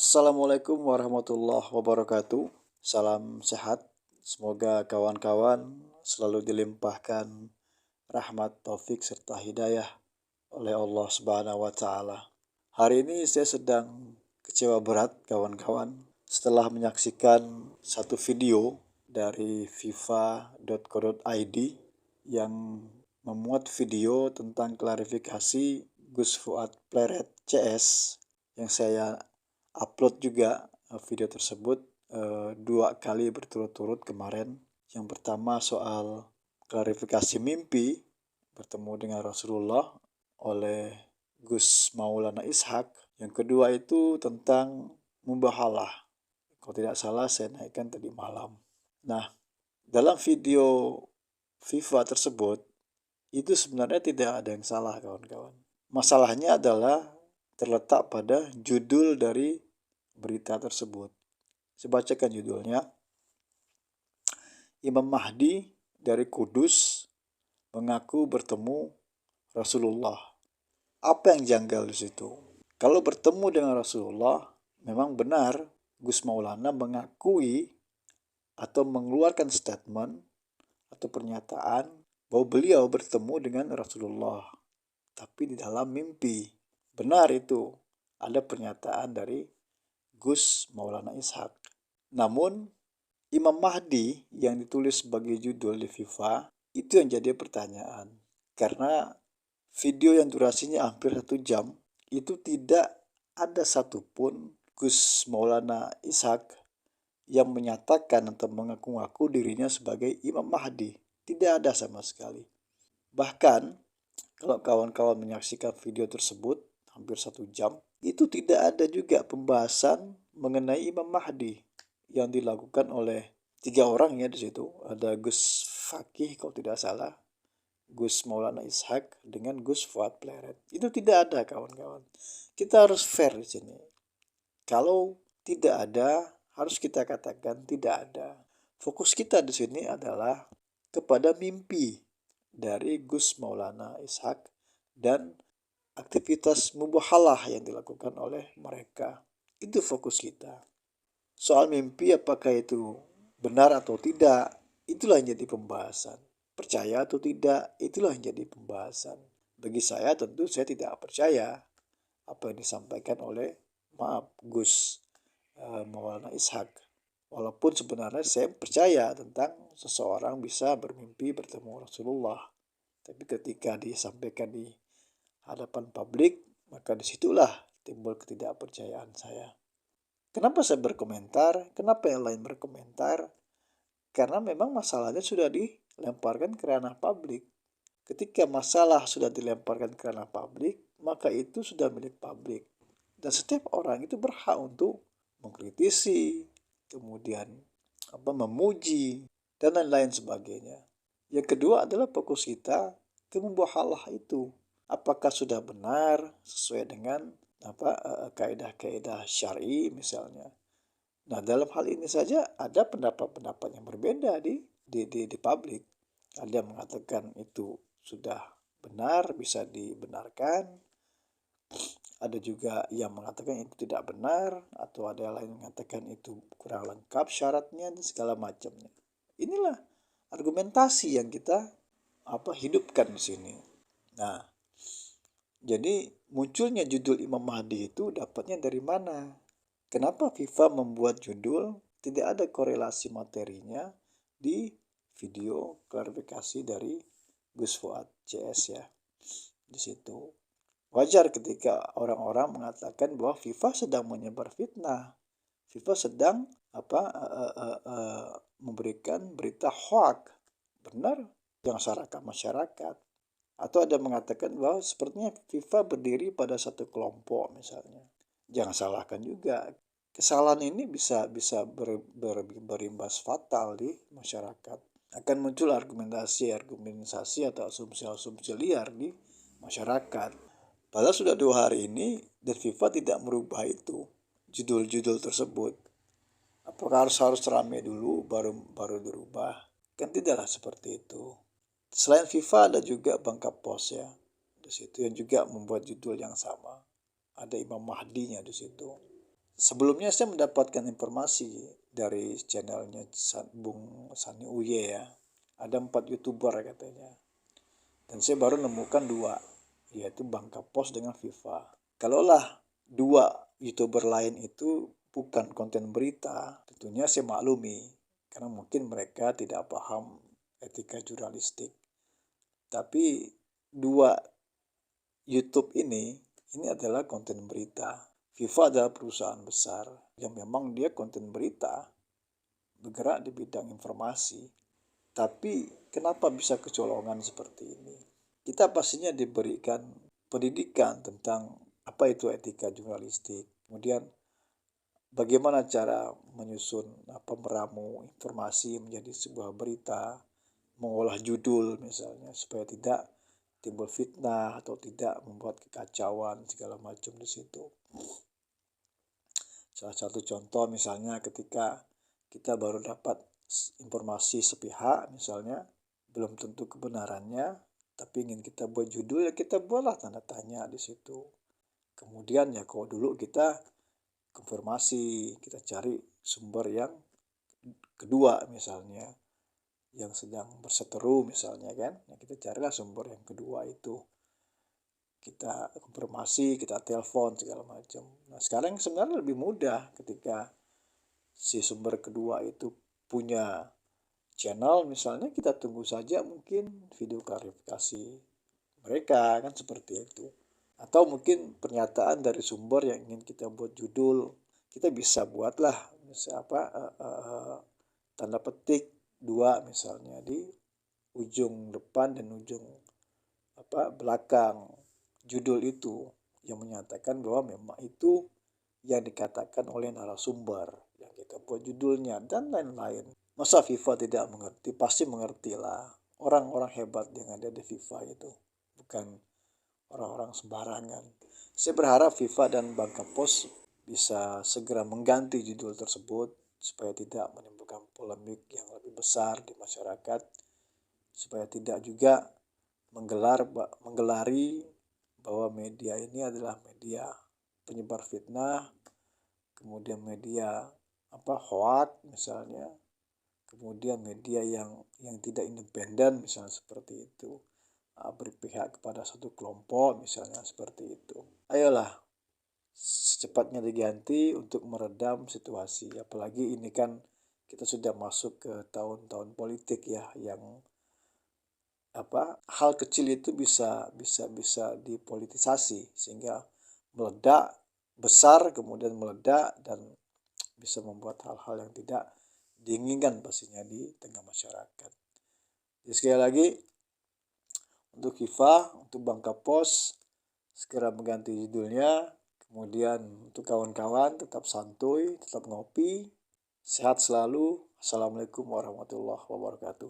Assalamualaikum warahmatullahi wabarakatuh. Salam sehat. Semoga kawan-kawan selalu dilimpahkan rahmat, taufik, serta hidayah oleh Allah Subhanahu wa Ta'ala. Hari ini saya sedang kecewa berat, kawan-kawan, setelah menyaksikan satu video dari fifa.co.id yang memuat video tentang klarifikasi Gus Fuad Pleret CS yang saya upload juga video tersebut 2 kali berturut-turut kemarin. Yang pertama soal klarifikasi mimpi bertemu dengan Rasulullah oleh Gus Maulana Ishak. Yang kedua itu tentang mubahalah. Kalau tidak salah saya naikkan tadi malam. Nah, dalam video FIFA tersebut itu sebenarnya tidak ada yang salah, kawan-kawan. Masalahnya adalah terletak pada judul dari berita tersebut. Saya bacakan judulnya. Imam Mahdi dari Kudus mengaku bertemu Rasulullah. Apa yang janggal di situ? Kalau bertemu dengan Rasulullah, memang benar Gus Maulana mengakui atau mengeluarkan statement atau pernyataan bahwa beliau bertemu dengan Rasulullah. Tapi di dalam mimpi. Benar itu. Ada pernyataan dari Gus Maulana Ishak. Namun, Imam Mahdi yang ditulis sebagai judul di FIFA, itu yang jadi pertanyaan. Karena video yang durasinya hampir 1 jam, itu tidak ada satupun Gus Maulana Ishak yang menyatakan atau mengaku-ngaku dirinya sebagai Imam Mahdi. Tidak ada sama sekali. Bahkan, kalau kawan-kawan menyaksikan video tersebut, hampir 1 jam, itu tidak ada juga pembahasan mengenai Imam Mahdi yang dilakukan oleh 3 orang ya di situ. Ada Gus Fakih kalau tidak salah, Gus Maulana Ishak dengan Gus Fuad Pleret. Itu tidak ada, kawan-kawan. Kita harus fair di sini. Kalau tidak ada, harus kita katakan tidak ada. Fokus kita di sini adalah kepada mimpi dari Gus Maulana Ishak dan aktivitas mubahalah yang dilakukan oleh mereka. Itu fokus kita. Soal mimpi apakah itu benar atau tidak, itulah yang jadi pembahasan. Percaya atau tidak, itulah yang jadi pembahasan. Bagi saya tentu saya tidak percaya apa yang disampaikan oleh Gus Maulana Ishak. Walaupun sebenarnya saya percaya tentang seseorang bisa bermimpi bertemu Rasulullah. Tapi ketika disampaikan di hadapan publik, maka disitulah timbul ketidakpercayaan saya. Kenapa saya berkomentar? Kenapa yang lain berkomentar? Karena memang masalahnya sudah dilemparkan ke ranah publik. Ketika masalah sudah dilemparkan ke ranah publik, maka itu sudah milik publik. Dan setiap orang itu berhak untuk mengkritisi, kemudian memuji, dan lain-lain sebagainya. Yang kedua adalah fokus kita ke mubahalah itu. Apakah sudah benar sesuai dengan kaidah-kaidah syar'i misalnya. Nah, dalam hal ini saja ada pendapat-pendapat yang berbeda di publik. Ada yang mengatakan itu sudah benar, bisa dibenarkan. Ada juga yang mengatakan itu tidak benar, atau ada yang lain mengatakan itu kurang lengkap syaratnya dan segala macamnya. Inilah argumentasi yang kita hidupkan di sini. Nah, jadi munculnya judul Imam Mahdi itu dapatnya dari mana? Kenapa FIFA membuat judul tidak ada korelasi materinya di video klarifikasi dari Gus Fuad CS ya. Di situ wajar ketika orang-orang mengatakan bahwa FIFA sedang menyebar fitnah. FIFA sedang memberikan berita hoax. Benar yang masyarakat. Atau ada mengatakan bahwa sepertinya FIFA berdiri pada satu kelompok misalnya. Jangan salahkan juga. Kesalahan ini bisa berimbas fatal di masyarakat. Akan muncul argumentasi atau asumsi liar di masyarakat. Padahal sudah 2 hari ini dan FIFA tidak merubah itu, judul-judul tersebut. Apakah harus ramai dulu baru dirubah? Kan tidaklah seperti itu. Selain FIFA ada juga Bangka Pos ya. Di situ yang juga membuat judul yang sama. Ada Imam Mahdinya di situ. Sebelumnya saya mendapatkan informasi dari channelnya Bung Sani Uye ya. Ada 4 YouTuber katanya. Dan saya baru menemukan 2, yaitu Bang Kapos dengan Viva. Kalaulah 2 YouTuber lain itu bukan konten berita, tentunya saya maklumi. Karena mungkin mereka tidak paham etika jurnalistik. Tapi 2 YouTube ini adalah konten berita. Viva adalah perusahaan besar yang memang dia konten berita, bergerak di bidang informasi. Tapi kenapa bisa kecolongan seperti ini? Kita pastinya diberikan pendidikan tentang apa itu etika jurnalistik. Kemudian bagaimana cara menyusun meramu informasi menjadi sebuah berita, mengolah judul misalnya supaya tidak timbul fitnah atau tidak membuat kekacauan segala macam di situ. Salah satu contoh misalnya ketika kita baru dapat informasi sepihak misalnya, belum tentu kebenarannya, tapi ingin kita buat judul ya kita buatlah tanda tanya di situ. Kemudian ya kalau dulu kita konfirmasi, kita cari sumber yang kedua misalnya, yang sedang berseteru misalnya kan, ya kita carilah sumber yang kedua itu. Kita konfirmasi, kita telepon segala macam. Nah sekarang sebenarnya lebih mudah ketika si sumber kedua itu punya channel misalnya, kita tunggu saja mungkin video klarifikasi mereka kan seperti itu. Atau mungkin pernyataan dari sumber yang ingin kita buat judul, kita bisa buatlah tanda petik 2 misalnya di ujung depan dan ujung belakang judul itu yang menyatakan bahwa memang itu yang dikatakan oleh narasumber yang kita buat judulnya dan lain-lain. Masa Viva tidak mengerti? Pasti mengertilah. Orang-orang hebat yang ada di Viva itu bukan orang-orang sembarangan. Saya berharap Viva dan Bang Kapos bisa segera mengganti judul tersebut supaya tidak menimbulkan polemik yang lebih besar di masyarakat, supaya tidak juga menggelari bahwa media ini adalah media penyebar fitnah, kemudian media hoax misalnya, kemudian media yang tidak independen misalnya seperti itu, berpihak kepada satu kelompok misalnya seperti itu. Ayolah secepatnya diganti untuk meredam situasi, apalagi ini kan kita sudah masuk ke tahun-tahun politik ya, yang hal kecil itu bisa dipolitisasi sehingga meledak besar, kemudian meledak dan bisa membuat hal-hal yang tidak diinginkan pastinya di tengah masyarakat. Jadi sekali lagi untuk Viva, untuk Bang Kapos segera mengganti judulnya. Kemudian untuk kawan-kawan tetap santuy, tetap ngopi, sehat selalu. Assalamualaikum warahmatullahi wabarakatuh.